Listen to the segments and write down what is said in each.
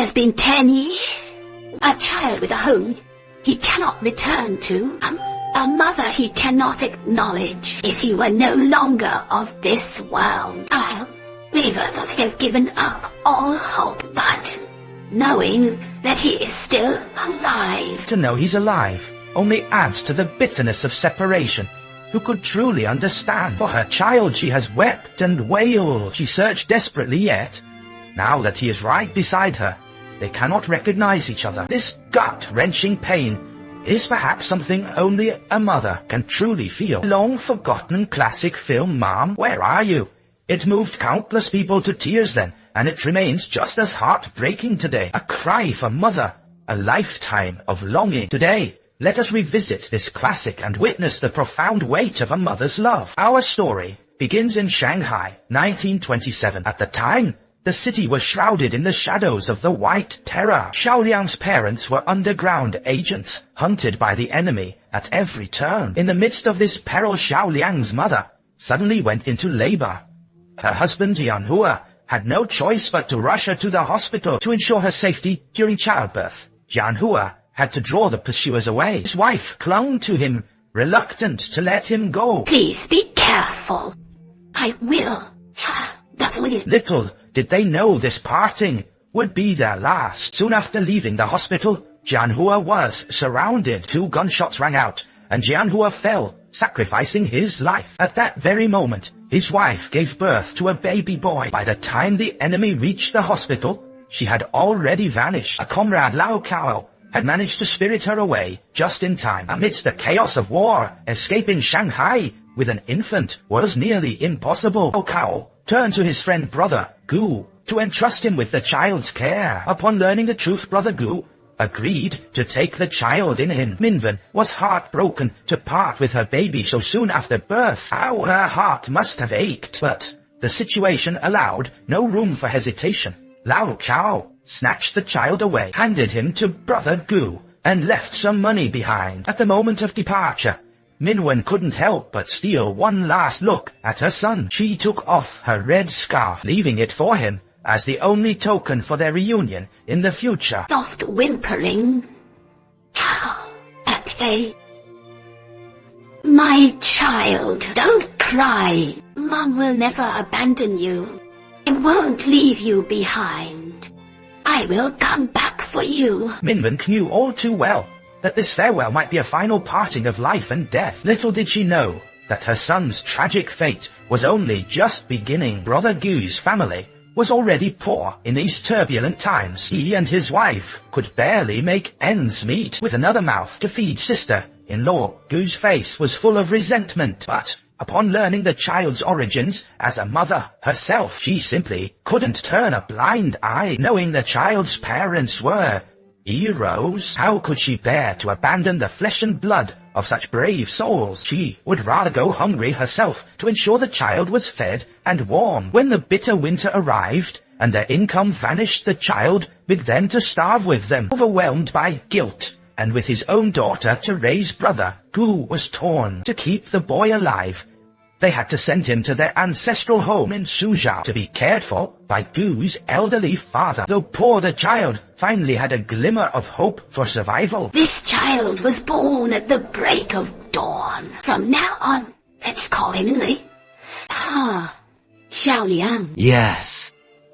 has been 10 years. A child with a home he cannot return to. A mother he cannot acknowledge. If he were no longer of this world, we would have given up all hope, but knowing that he is still alive. To know he's alive only adds to the bitterness of separation. Who could truly understand? For her child she has wept and wailed. She searched desperately, yet now that he is right beside her, they cannot recognize each other. This gut-wrenching pain is perhaps something only a mother can truly feel. Long-forgotten classic film Mom, Where Are You? It moved countless people to tears then, and it remains just as heartbreaking today. A cry for mother, a lifetime of longing. Today, let us revisit this classic and witness the profound weight of a mother's love. Our story begins in Shanghai, 1927. At the time, the city was shrouded in the shadows of the White Terror. Xiao Liang's parents were underground agents, hunted by the enemy at every turn. In the midst of this peril, Xiao Liang's mother suddenly went into labor. Her husband, Anhui, had no choice but to rush her to the hospital to ensure her safety during childbirth. Anhui had to draw the pursuers away. His wife clung to him, reluctant to let him go. Please be careful. I will. Little did they know this parting would be their last. Soon after leaving the hospital, Jianhua was surrounded. 2 gunshots rang out, and Jianhua fell, sacrificing his life. At that very moment, his wife gave birth to a baby boy. By the time the enemy reached the hospital, she had already vanished. A comrade, Lao Cao, had managed to spirit her away just in time. Amidst the chaos of war, escaping Shanghai with an infant was nearly impossible. Lao Cao turned to his friend Brother Gu to entrust him with the child's care. Upon learning the truth, Brother Gu agreed to take the child in him. Minwen was heartbroken to part with her baby so soon after birth. How her heart must have ached. But the situation allowed no room for hesitation. Lao Cao snatched the child away, handed him to Brother Gu, and left some money behind. At the moment of departure, Minwen couldn't help but steal one last look at her son. She took off her red scarf, leaving it for him as the only token for their reunion in the future. Soft whimpering. At bay. My child, don't cry. Mom will never abandon you. I won't leave you behind. I will come back for you. Minwen knew all too well that this farewell might be a final parting of life and death. Little did she know that her son's tragic fate was only just beginning. Brother Gu's family was already poor in these turbulent times. He and his wife could barely make ends meet. With another mouth to feed, sister-in-law Gu's face was full of resentment. But upon learning the child's origins as a mother herself, she simply couldn't turn a blind eye. Knowing the child's parents were heroes, how could she bear to abandon the flesh and blood of such brave souls? She would rather go hungry herself to ensure the child was fed and warm. When the bitter winter arrived and their income vanished, the child began to starve with them. Overwhelmed by guilt and with his own daughter to raise, Brother Gu was torn. To keep the boy alive, they had to send him to their ancestral home in Suzhou to be cared for by Gu's elderly father. Though poor, the child finally had a glimmer of hope for survival. This child was born at the break of dawn. From now on, let's call him Li. Xiao Liang. Yes.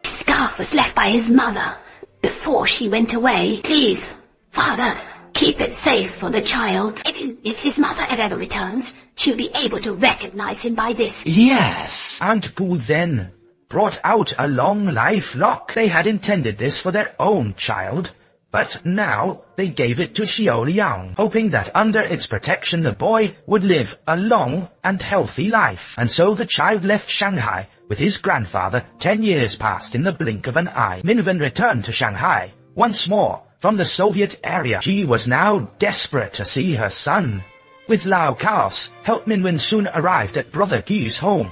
The scarf was left by his mother before she went away. Please, Father, keep it safe for the child. If his mother ever returns, she'll be able to recognize him by this. Yes. Aunt Gu then brought out a long life lock. They had intended this for their own child, but now they gave it to Xiao Liang, hoping that under its protection the boy would live a long and healthy life. And so the child left Shanghai with his grandfather. 10 years passed in the blink of an eye. Minwen returned to Shanghai once more from the Soviet area. She was now desperate to see her son. With Lao Cao's help, Minwen soon arrived at Brother Gu's home.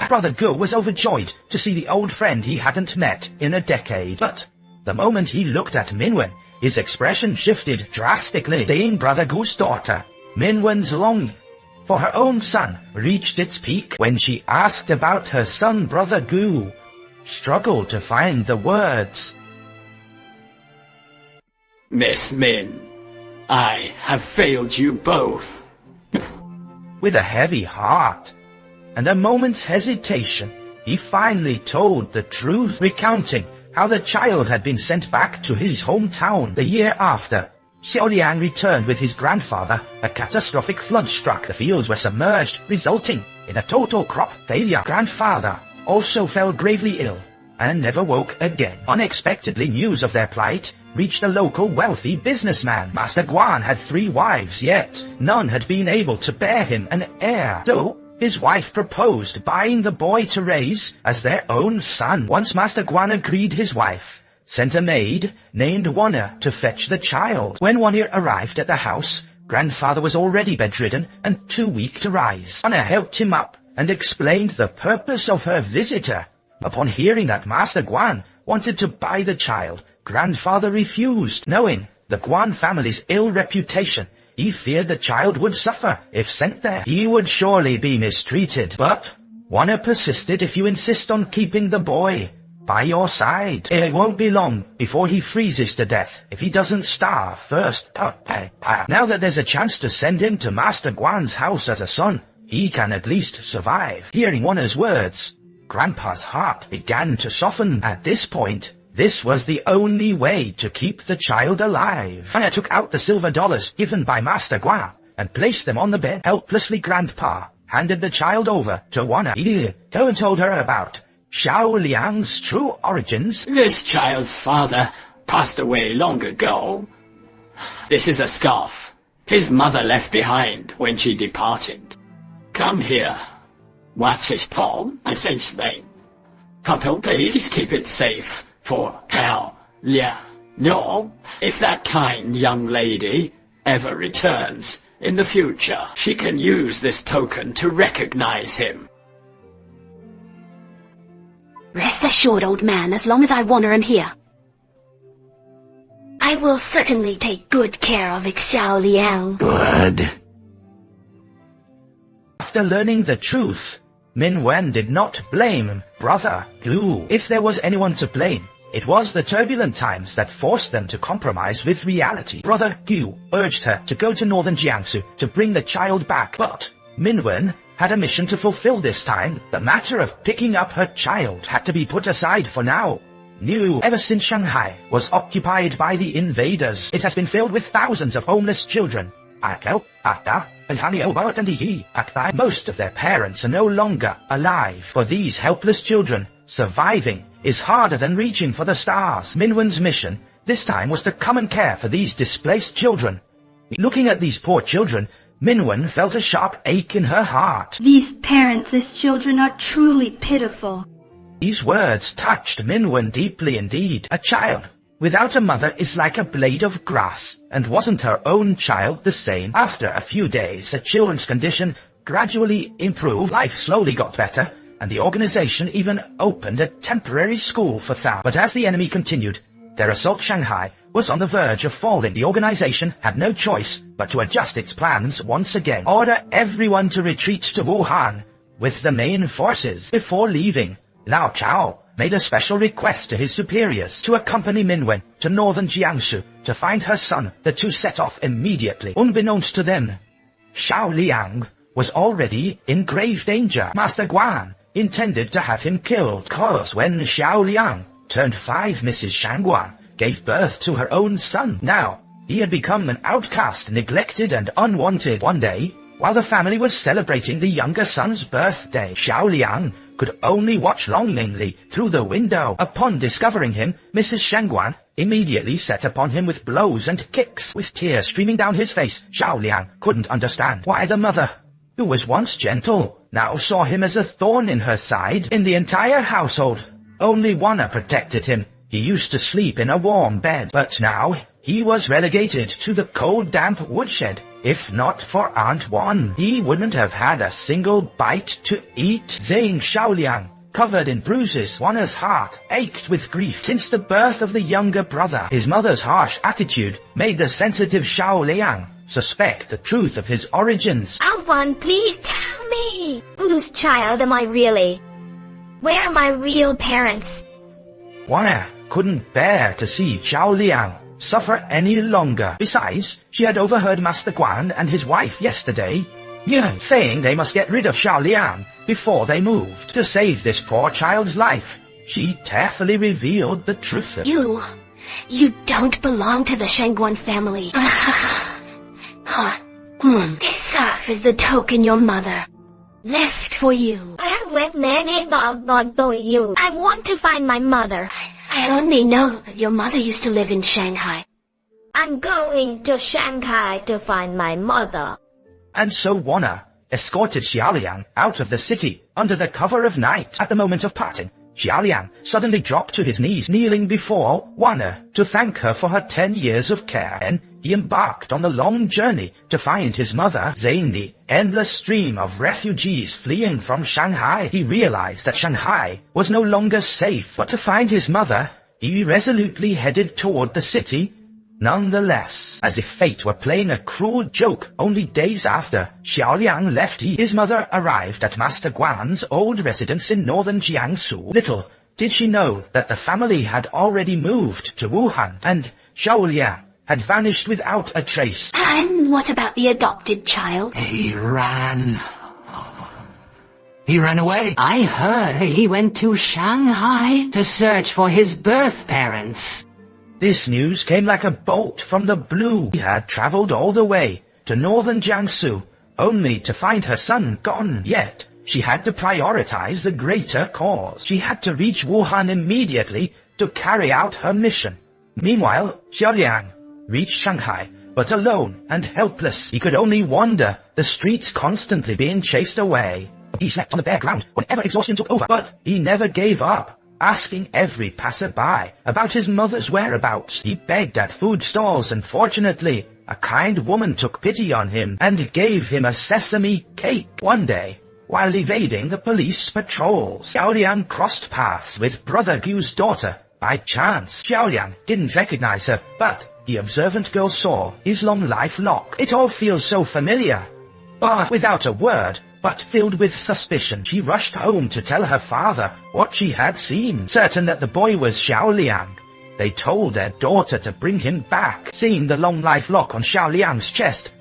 Brother Gu was overjoyed to see the old friend he hadn't met in a decade. But the moment he looked at Minwen, his expression shifted drastically. Seeing Brother Gu's daughter, Minwen's longing for her own son reached its peak. When she asked about her son, Brother Gu struggled to find the words. Miss Min, I have failed you both. With a heavy heart and a moment's hesitation, he finally told the truth, recounting how the child had been sent back to his hometown the year after. Xiao Liang returned with his grandfather. A catastrophic flood struck. The fields were submerged, resulting in a total crop failure. Grandfather also fell gravely ill and never woke again. Unexpectedly, news of their plight reached a local wealthy businessman. Master Guan had 3 wives, yet none had been able to bear him an heir. So his wife proposed buying the boy to raise as their own son. Once Master Guan agreed, his wife sent a maid named Wanna to fetch the child. When Wanna arrived at the house, grandfather was already bedridden and too weak to rise. Wanna helped him up and explained the purpose of her visitor. Upon hearing that Master Guan wanted to buy the child, grandfather refused. Knowing the Guan family's ill reputation, he feared the child would suffer if sent there. He would surely be mistreated. But Wanna persisted. If you insist on keeping the boy by your side, it won't be long before he freezes to death if he doesn't starve first. Now that there's a chance to send him to Master Guan's house as a son, he can at least survive. Hearing Wanna's words, Grandpa's heart began to soften. At this point, this was the only way to keep the child alive. Wanna took out the silver dollars given by Master Guan and placed them on the bed. Helplessly, Grandpa handed the child over to Wanna. Go and told her about Xiao Liang's true origins. This child's father passed away long ago. This is a scarf his mother left behind when she departed. Come here. Watch his palm and say Spain. Couple, please keep it safe for Xiao Liang. No, if that kind young lady ever returns in the future, she can use this token to recognize him. Rest assured, old man, as long as I want her, I'm here. I will certainly take good care of Xiao Liang. Good. After learning the truth, Min Wen did not blame Brother Gu. If there was anyone to blame, it was the turbulent times that forced them to compromise with reality. Brother Gu urged her to go to northern Jiangsu to bring the child back, but Min Wen had a mission to fulfill this time. The matter of picking up her child had to be put aside for now. Ever since Shanghai was occupied by the invaders, it has been filled with thousands of homeless children. Most of their parents are no longer alive. For these helpless children, surviving is harder than reaching for the stars. Min Wen's mission this time was to come and care for these displaced children. Looking at these poor children, Min Wen felt a sharp ache in her heart. These parentless children are truly pitiful. These words touched Min Wen deeply indeed. A child without a mother is like a blade of grass, and wasn't her own child the same? After a few days, the children's condition gradually improved. Life slowly got better, and the organization even opened a temporary school for Thao. But as the enemy continued their assault, Shanghai was on the verge of falling. The organization had no choice but to adjust its plans once again. Order everyone to retreat to Wuhan with the main forces. Before leaving, Lao Chao made a special request to his superiors to accompany Min Wen to northern Jiangsu to find her son. The two set off immediately. Unbeknownst to them, Xiao Liang was already in grave danger. Master Guan intended to have him killed, cause when Xiao Liang turned 5, Mrs. Shangguan gave birth to her own son. Now, he had become an outcast, neglected and unwanted. One day, while the family was celebrating the younger son's birthday, Xiao Liang could only watch longingly through the window. Upon discovering him, Mrs. Shangguan immediately set upon him with blows and kicks. With tears streaming down his face, Xiao Liang couldn't understand why the mother, who was once gentle, now saw him as a thorn in her side. In the entire household, only Wanna protected him. He used to sleep in a warm bed, but now he was relegated to the cold, damp woodshed. If not for Aunt Wan, he wouldn't have had a single bite to eat. Zhang Xiaoliang, covered in bruises, Wanna's heart ached with grief. Since the birth of the younger brother, his mother's harsh attitude made the sensitive Xiaoliang suspect the truth of his origins. Aunt Wan, please tell me, whose child am I really? Where are my real parents? Wanna couldn't bear to see Xiao Liang suffer any longer. Besides, she had overheard Master Guan and his wife yesterday, saying they must get rid of Xiao Liang before they moved. To save this poor child's life, she tearfully revealed the truth. You don't belong to the Shangguan family. This scarf is the token your mother left for you. I have left many not for you. I want to find my mother. I only know that your mother used to live in Shanghai. I'm going to Shanghai to find my mother. And so Wana escorted Xiaoliang out of the city under the cover of night. At the moment of parting, Xiaoliang suddenly dropped to his knees, kneeling before Wana to thank her for her 10 years of care. And he embarked on the long journey to find his mother. In the endless stream of refugees fleeing from Shanghai, he realized that Shanghai was no longer safe. But to find his mother, he resolutely headed toward the city. Nonetheless, as if fate were playing a cruel joke, only days after Xiaoliang left, his mother arrived at Master Guan's old residence in northern Jiangsu. Little did she know that the family had already moved to Wuhan, and Xiaoliang had vanished without a trace. And what about the adopted child? He ran away. I heard he went to Shanghai to search for his birth parents. This news came like a bolt from the blue. He had traveled all the way to northern Jiangsu, only to find her son gone. Yet, she had to prioritize the greater cause. She had to reach Wuhan immediately to carry out her mission. Meanwhile, Xiaoliang reached Shanghai, but alone and helpless. He could only wander the streets, constantly being chased away. He slept on the bare ground whenever exhaustion took over, but he never gave up, asking every passerby about his mother's whereabouts. He begged at food stalls, and fortunately, a kind woman took pity on him and gave him a sesame cake. One day, while evading the police patrols, Xiaoliang crossed paths with Brother Gu's daughter. By chance, Xiaoliang didn't recognize her, but the observant girl saw his long life lock. It all feels so familiar. Without a word, but filled with suspicion, she rushed home to tell her father what she had seen. Certain that the boy was Xiaoliang, they told their daughter to bring him back. Seeing the long life lock on Xiaoliang's chest,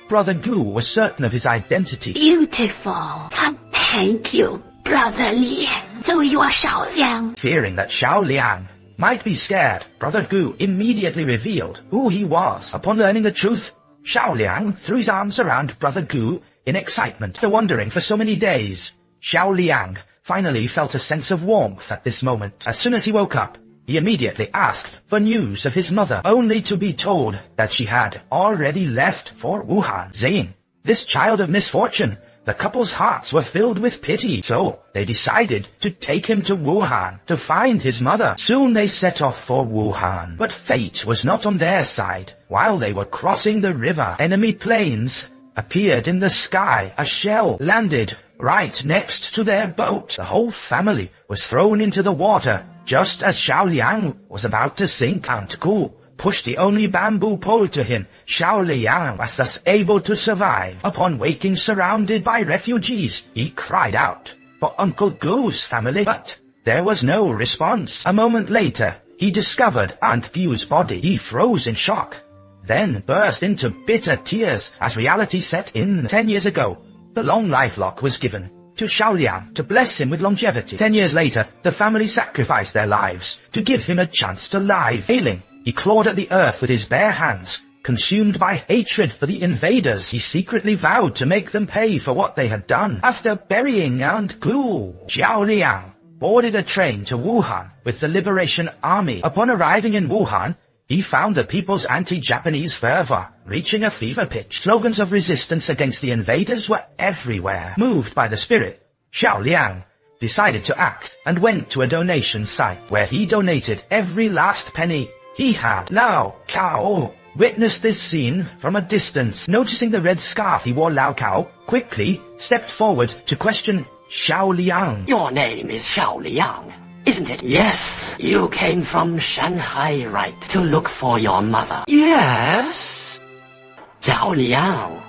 Brother Gu was certain of his identity. Beautiful. Thank you, Brother Liang. So you are Xiaoliang. Fearing that Xiaoliang might be scared, Brother Gu immediately revealed who he was. Upon learning the truth, Xiaoliang threw his arms around Brother Gu in excitement. After wandering for so many days, Xiaoliang finally felt a sense of warmth at this moment. As soon as he woke up, he immediately asked for news of his mother, only to be told that she had already left for Wuhan. Seeing this child of misfortune, the couple's hearts were filled with pity, so they decided to take him to Wuhan to find his mother. Soon they set off for Wuhan, but fate was not on their side. While they were crossing the river, enemy planes appeared in the sky. A shell landed right next to their boat. The whole family was thrown into the water just as Xiaoliang was about to sink. Aunt Gu pushed the only bamboo pole to him. Xiaoliang was thus able to survive. Upon waking surrounded by refugees, he cried out for Uncle Gu's family, but there was no response. A moment later, he discovered Aunt Gu's body. He froze in shock, then burst into bitter tears as reality set in. 10 years ago, the long life lock was given to Xiaoliang to bless him with longevity. 10 years later, the family sacrificed their lives to give him a chance to live. Failing, he clawed at the earth with his bare hands. Consumed by hatred for the invaders, he secretly vowed to make them pay for what they had done. After burying Aunt Gu, Xiaoliang boarded a train to Wuhan with the Liberation Army. Upon arriving in Wuhan, he found the people's anti-Japanese fervor reaching a fever pitch. Slogans of resistance against the invaders were everywhere. Moved by the spirit, Xiaoliang decided to act and went to a donation site where he donated every last penny he had. Lao Cao witnessed this scene from a distance. Noticing the red scarf he wore, Lao Cao quickly stepped forward to question Xiaoliang. Your name is Xiaoliang, isn't it? Yes. You came from Shanghai, right, to look for your mother? Yes. Xiaoliang,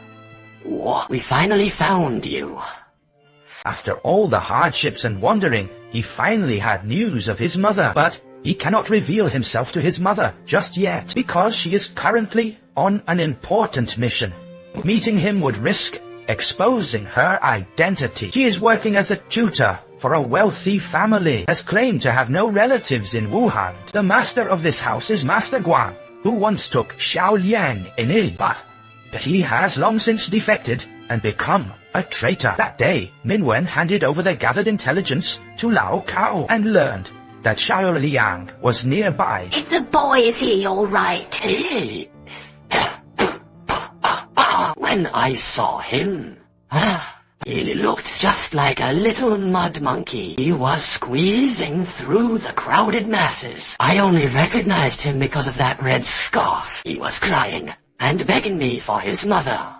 we finally found you. After all the hardships and wandering, he finally had news of his mother, but he cannot reveal himself to his mother just yet because she is currently on an important mission. Meeting him would risk exposing her identity. She is working as a tutor for a wealthy family, has claimed to have no relatives in Wuhan. The master of this house is Master Guan, who once took Xiao Liang in it, but he has long since defected and become a traitor. That day, Minwen handed over the gathered intelligence to Lao Cao and learned that Xiao Liang was nearby. Is the boy, is he all right? When I saw him, he looked just like a little mud monkey. He was squeezing through the crowded masses. I only recognized him because of that red scarf. He was crying and begging me for his mother.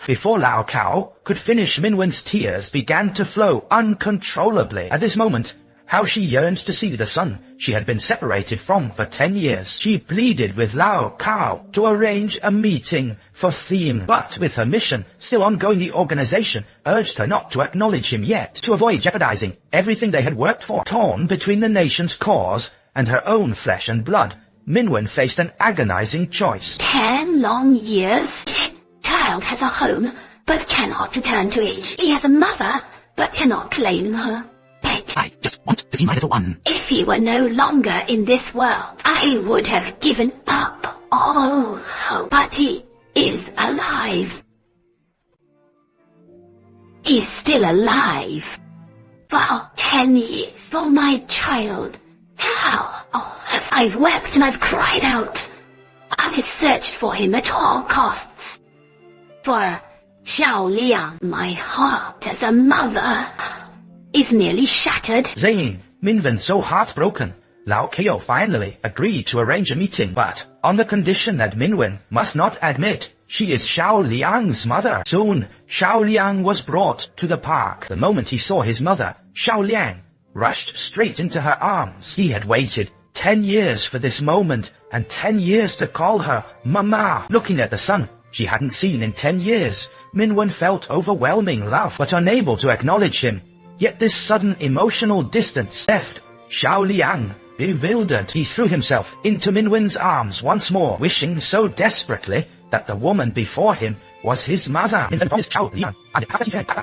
Before Lao Cao could finish, Minwen's tears began to flow uncontrollably. At this moment, how she yearned to see the son she had been separated from for 10 years. She pleaded with Lao Cao to arrange a meeting for theme, but with her mission still ongoing, the organization urged her not to acknowledge him yet, to avoid jeopardizing everything they had worked for. Torn between the nation's cause and her own flesh and blood, Minwen faced an agonizing choice. 10 long years? Child has a home, but cannot return to it. He has a mother, but cannot claim her. I just want to see my little one. If he were no longer in this world, I would have given up all hope. But he is alive. He's still alive. For 10 years, for my child. How? Oh, I've wept and I've cried out. I've searched for him at all costs. For Xiao Liang, my heart as a mother is nearly shattered. Saying Minwen so heartbroken, Lao Cao finally agreed to arrange a meeting, but on the condition that Minwen must not admit she is Xiao Liang's mother. Soon, Xiao Liang was brought to the park. The moment he saw his mother, Xiao Liang rushed straight into her arms. He had waited 10 years for this moment, and 10 years to call her Mama. Looking at the son she hadn't seen in 10 years, Minwen felt overwhelming love, but unable to acknowledge him. Yet this sudden emotional distance left Xiao Liang bewildered. He threw himself into Minwen's arms once more, wishing so desperately that the woman before him was his mother. Minwen promised Xiao Liang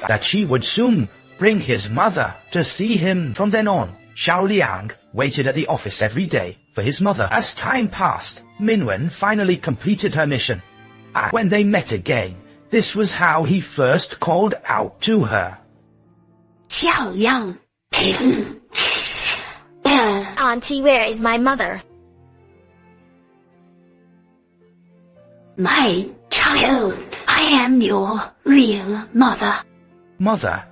that she would soon bring his mother to see him. From then on, Xiao Liang waited at the office every day for his mother. As time passed, Minwen finally completed her mission. And when they met again, this was how he first called out to her. Xiao Liang. Auntie, where is my mother? My child, I am your real mother. Mother,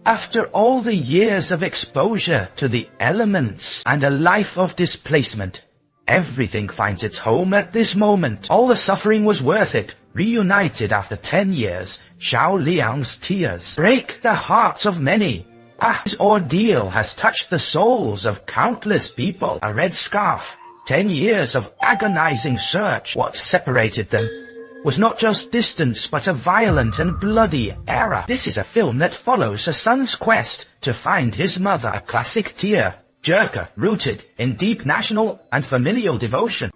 after all the years of exposure to the elements and a life of displacement, everything finds its home at this moment. All the suffering was worth it. Reunited after 10 years, Xiao Liang's tears break the hearts of many. His ordeal has touched the souls of countless people. A red scarf, 10 years of agonizing search. What separated them was not just distance, but a violent and bloody era. This is a film that follows a son's quest to find his mother, a classic tear-jerker rooted in deep national and familial devotion.